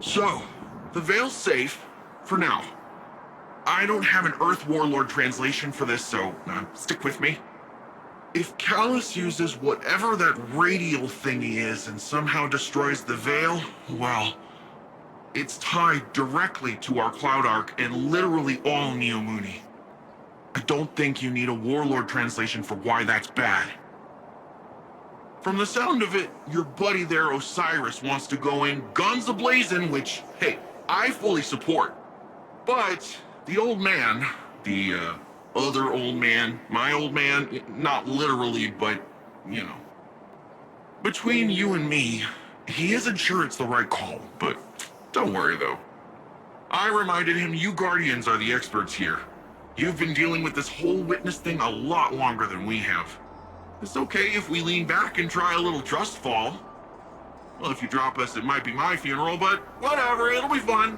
So, the Veil's safe, for now. I don't have an Earth Warlord translation for this, so stick with me. If Calus uses whatever that radial thingy is and somehow destroys the Veil, well, it's tied directly to our Cloud Arc and literally all Neomuni. I don't think you need a Warlord translation for why that's bad. From the sound of it, your buddy there, Osiris, wants to go in guns a-blazing, which, hey, I fully support. But the old man, the other old man, my old man, not literally, but, you know. Between you and me, he isn't sure it's the right call, but don't worry though. I reminded him you Guardians are the experts here. You've been dealing with this whole witness thing a lot longer than we have. It's okay if we lean back and try a little trust fall. Well, if you drop us, it might be my funeral, but whatever, it'll be fun.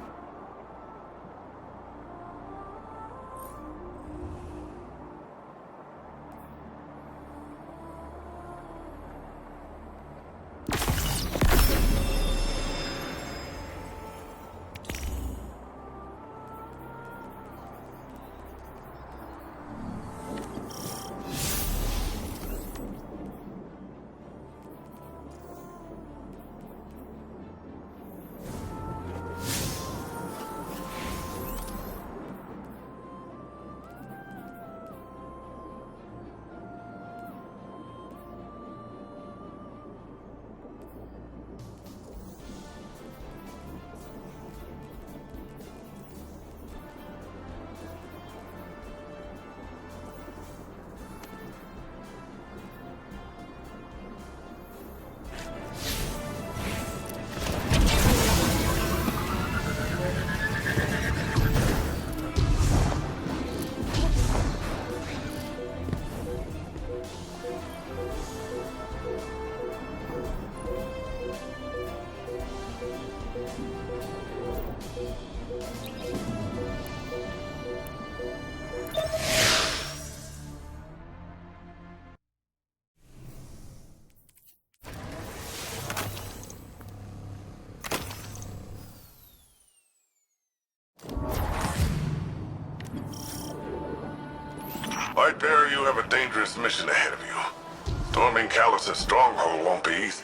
Lightfall, you have a dangerous mission ahead of you. Storming Calus' stronghold won't be easy.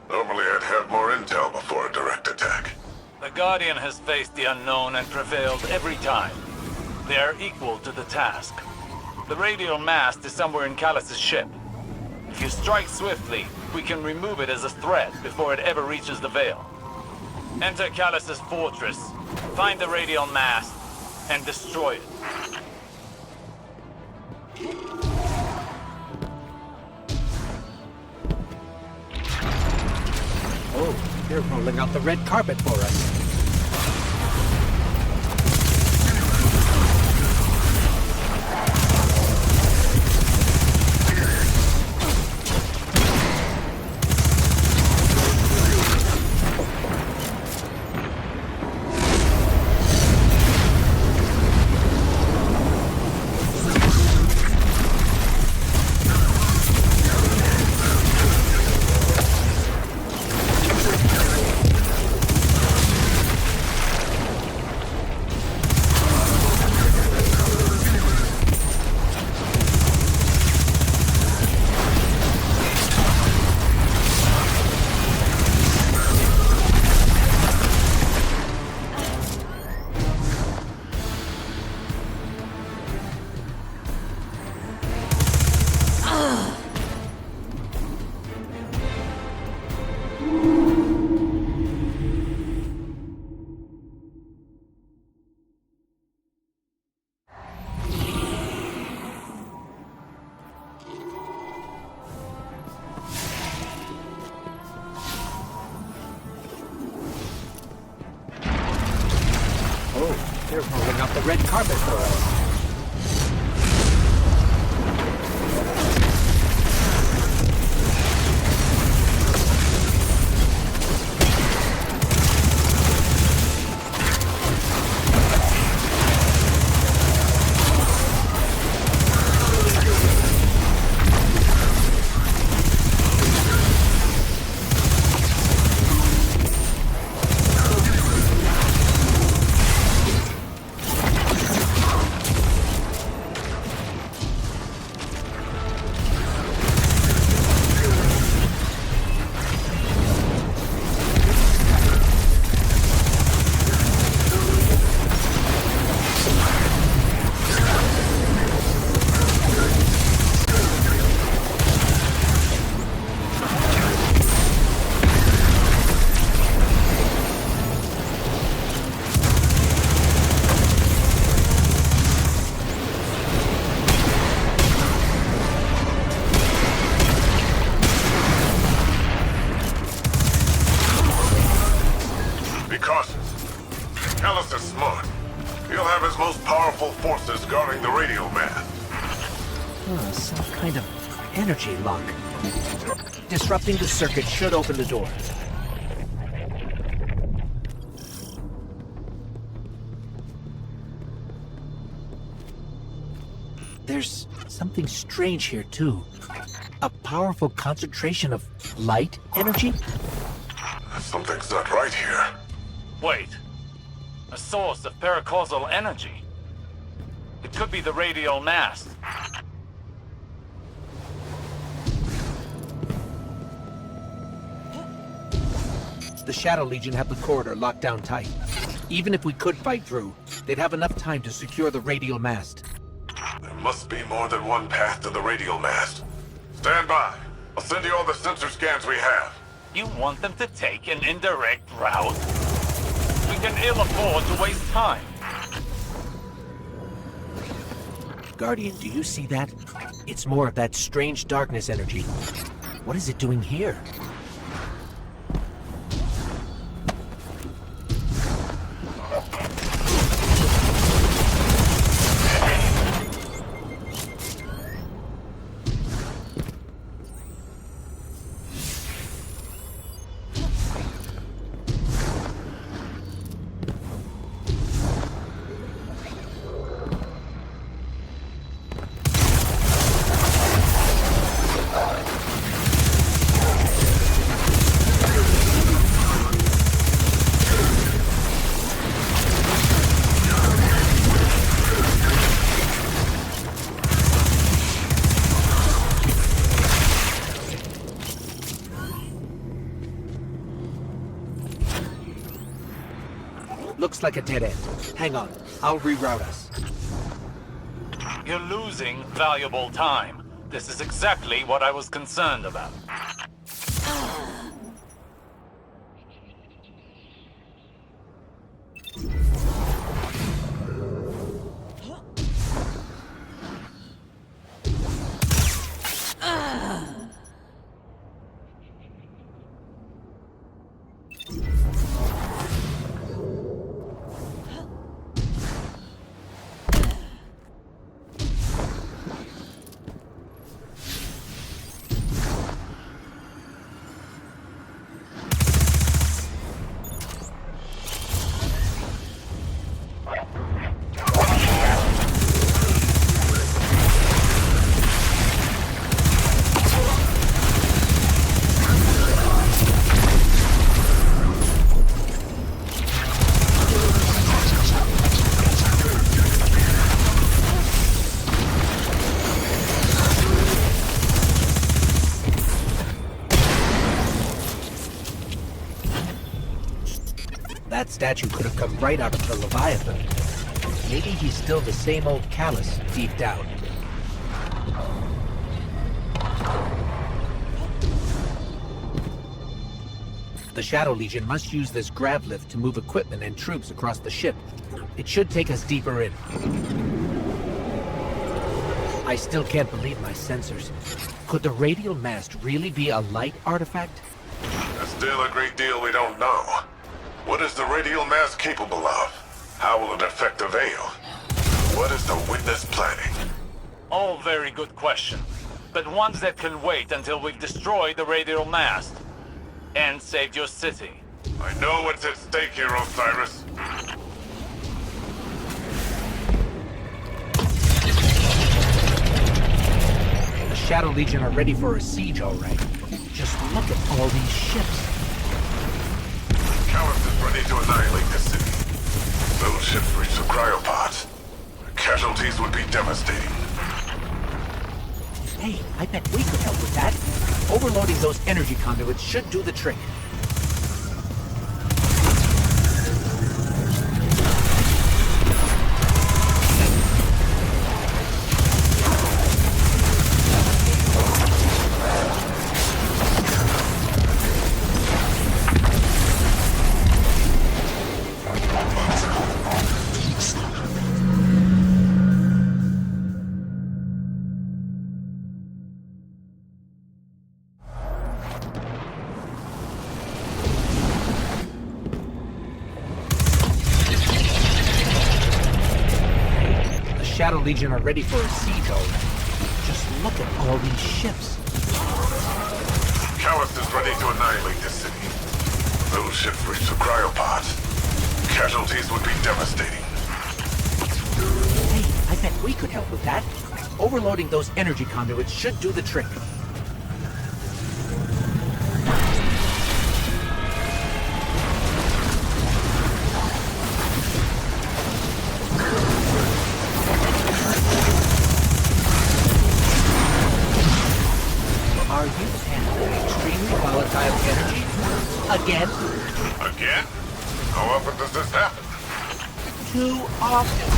Normally I'd have more intel before a direct attack. The Guardian has faced the unknown and prevailed every time. They are equal to the task. The radial mast is somewhere in Calus' ship. If you strike swiftly, we can remove it as a threat before it ever reaches the Veil. Enter Calus' fortress, find the radial mast, and destroy it. Oh, they're rolling out the red carpet for us. They're rolling out the red carpet for us. powerful forces guarding the radial mast. Some kind of energy lock. Disrupting the circuit should open the door. There's something strange here, too. A powerful concentration of light energy? Something's not right here. Wait. A source of paracausal energy. It could be the radial mast. The Shadow Legion have the corridor locked down tight. Even if we could fight through, they'd have enough time to secure the radial mast. There must be more than one path to the radial mast. Stand by. I'll send you all the sensor scans we have. You want them to take an indirect route? We can ill afford to waste time. Guardian, do you see that? It's more of that strange darkness energy. What is it doing here? Looks like a dead end. Hang on, I'll reroute us. You're losing valuable time. This is exactly what I was concerned about. That statue could have come right out of the Leviathan. Maybe he's still the same old Calus deep down. The Shadow Legion must use this grav lift to move equipment and troops across the ship. It should take us deeper in. I still can't believe my sensors. Could the radial mast really be a light artifact? There's still a great deal we don't know. What is the radial mast capable of? How will it affect the Veil? What is the Witness planning? All very good questions, but ones that can wait until we've destroyed the radial mast and saved your city. I know what's at stake here, Osiris. The Shadow Legion are ready for a siege, all right. Just look at all these ships. Calus is ready to annihilate this city. Those ships reach the cryopods. The casualties would be devastating. Hey, I bet we could help with that. Overloading those energy conduits should do the trick. Shadow Legion are ready for a siege, though. Just look at all these ships. Calus is ready to annihilate this city. Those ships reach the cryopods. Casualties would be devastating. Hey, I bet we could help with that. Overloading those energy conduits should do the trick. Are you handling extremely volatile energy? Again? Again? How often does this happen? Too often.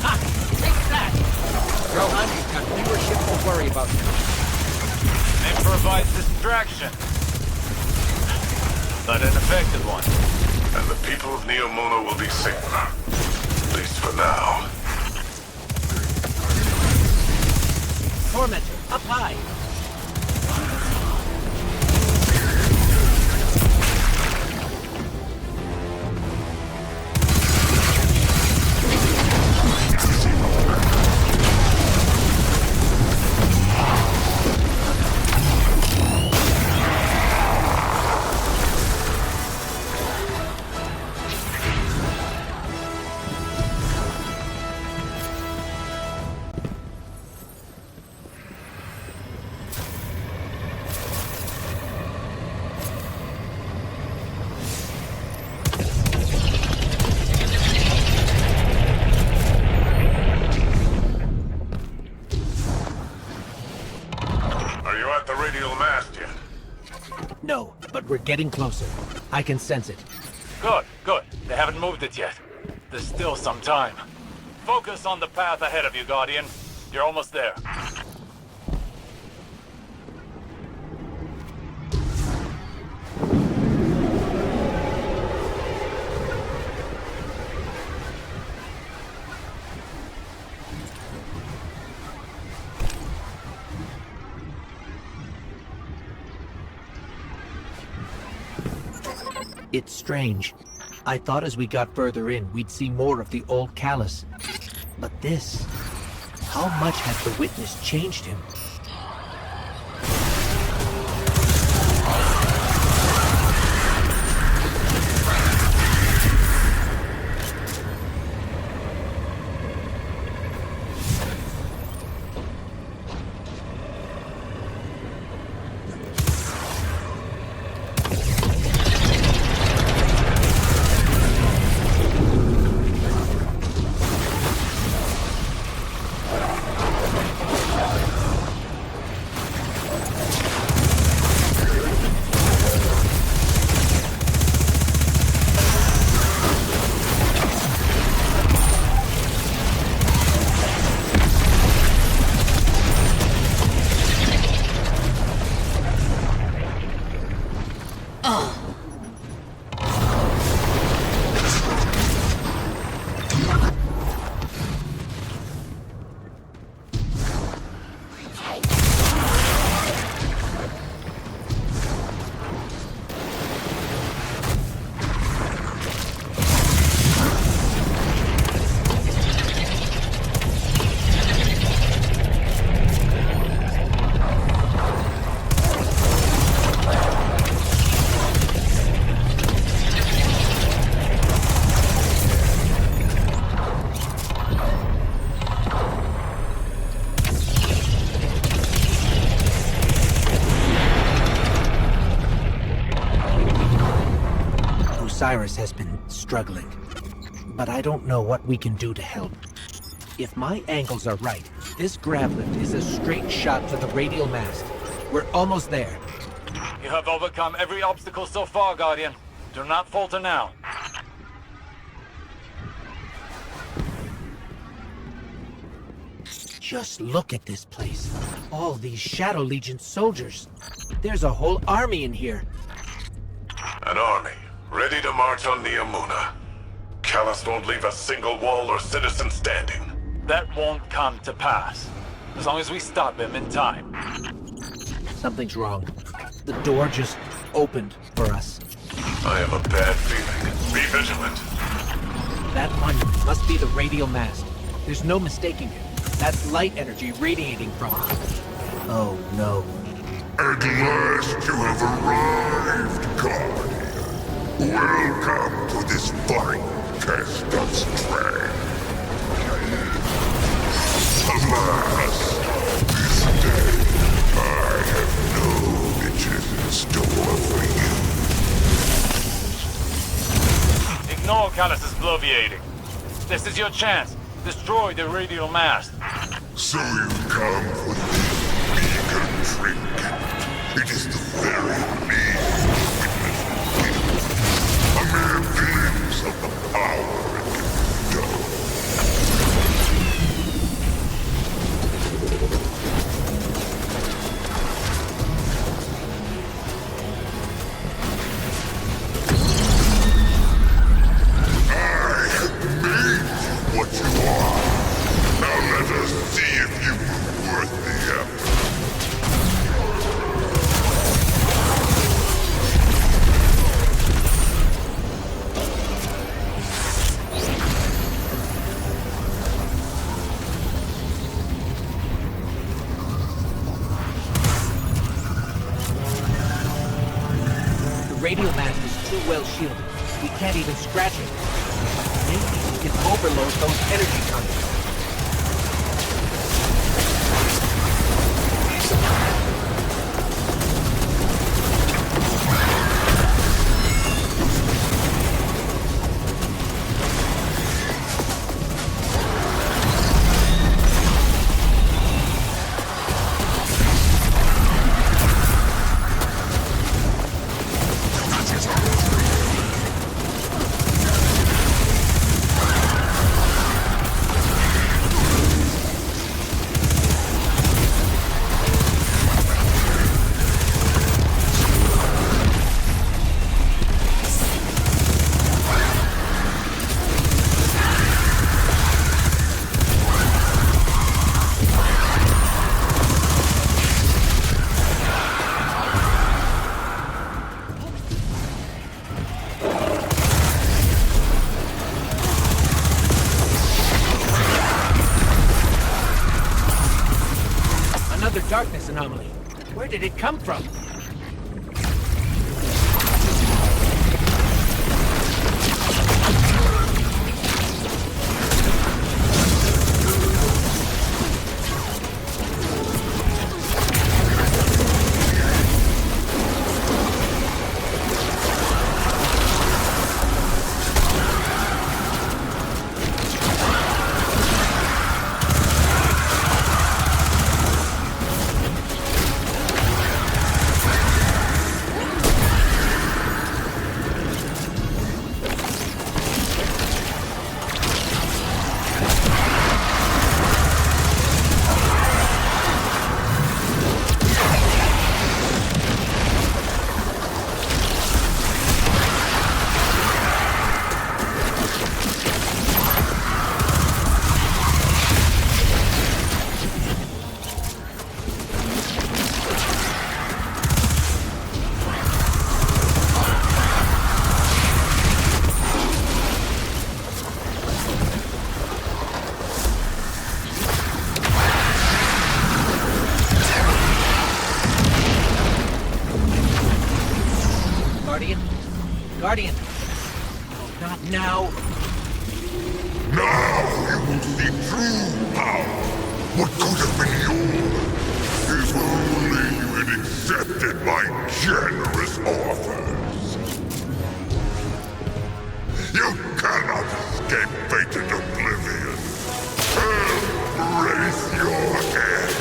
Ha! Take that! Rohan, you've got fewer ships to worry about now. It provides distraction. But an effective one. And the people of Neomuna will be safer. At least for now. Tormentor, up high! No, but we're getting closer. I can sense it. Good, good. They haven't moved it yet. There's still some time. Focus on the path ahead of you, Guardian. You're almost there. It's strange. I thought as we got further in, we'd see more of the old Calus. But this... How much has the Witness changed him? Cyrus has been struggling, but I don't know what we can do to help. If my angles are right, this grav lift is a straight shot to the radial mast. We're almost there. You have overcome every obstacle so far, Guardian. Do not falter now. Just look at this place. All these Shadow Legion soldiers. There's a whole army in here. An army, ready to march on Neomuna. Calus won't leave a single wall or citizen standing. That won't come to pass. As long as we stop him in time. Something's wrong. The door just opened for us. I have a bad feeling. Be vigilant. That monument must be the radial mast. There's no mistaking it. That's light energy radiating from it. Oh no. At last you have arrived, Guardian. Welcome to this fine test of strength. Alas, this day I have no riches in store for you. Ignore Calus' bloviating. This is your chance. Destroy the radial mast. So you come for this meager trinket. It is the very least witness gives. A mere glimpse of the power it can bestow. I have made you what you are. Now let us see if you were worth the effort. The radial mast is too well shielded. We can't even scratch it. Maybe we can overload those energy conduits. Another darkness anomaly. Where did it come from? Guardian! Oh, not now! Now you will see true power. What could have been yours if only you had accepted my generous offers. You cannot escape fate and oblivion. Embrace your end.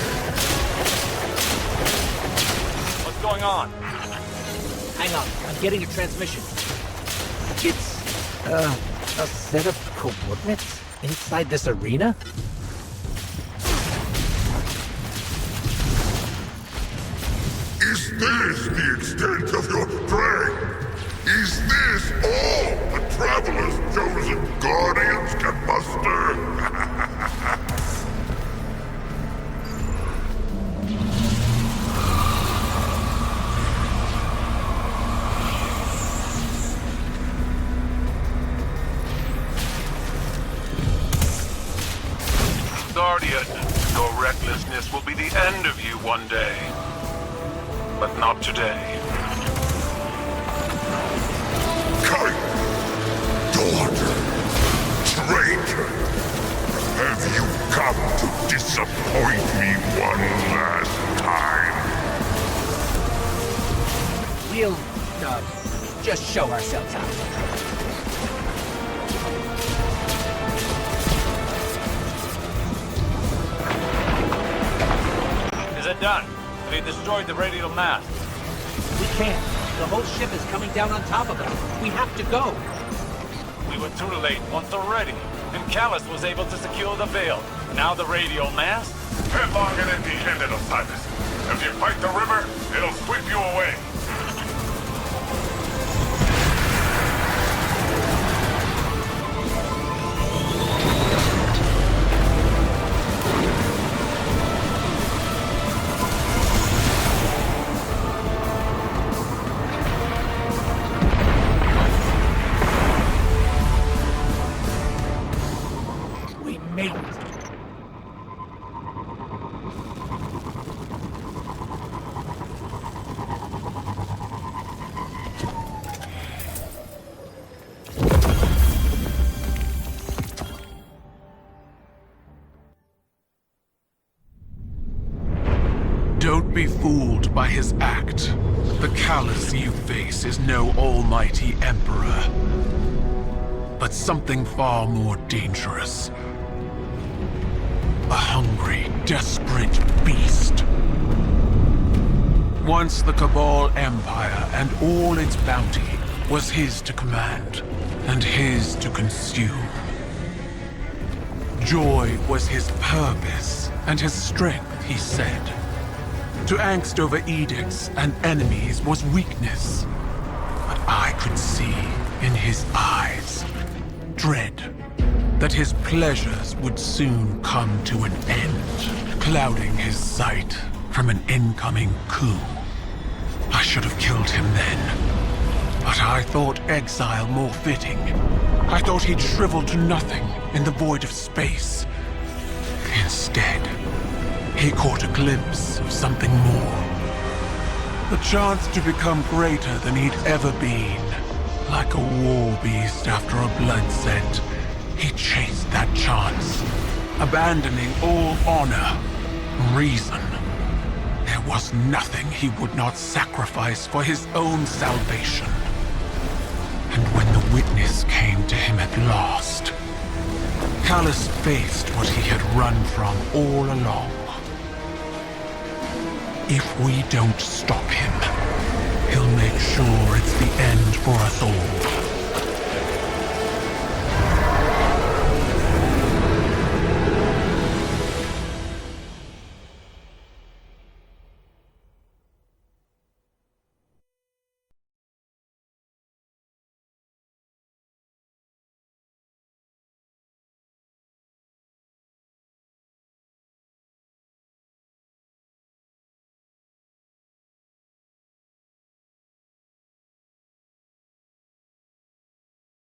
What's going on? Hang on, I'm getting a transmission. It's, a set of coordinates inside this arena? Is this the extent of your strength? Is this all the Traveler's chosen Guardians can muster? weakness will be the end of you one day. But not today. Kite! Daughter! Traitor! Have you come to disappoint me one last time? We'll, just show ourselves out. Is it done? Have you destroyed the radial mast? We can't. The whole ship is coming down on top of us. We have to go. We were too late once already, and Calus was able to secure the veil. Now the radial mast? Headlong and empty-handed, Osiris. If you fight the river, it'll sweep you away. Made it. Don't be fooled by his act. The Calus you face is no almighty emperor, but something far more dangerous. A hungry, desperate beast. Once the Cabal Empire and all its bounty was his to command, and his to consume. Joy was his purpose, and his strength, he said. To angst over edicts and enemies was weakness. But I could see in his eyes dread. That his pleasures would soon come to an end, clouding his sight from an incoming coup. I should have killed him then, but I thought exile more fitting. I thought he'd shrivel to nothing in the void of space. Instead, he caught a glimpse of something more. The chance to become greater than he'd ever been, like a war beast after a blood scent. He chased that chance, abandoning all honor, reason. There was nothing he would not sacrifice for his own salvation. And when the witness came to him at last, Calus faced what he had run from all along. If we don't stop him, he'll make sure it's the end for us all.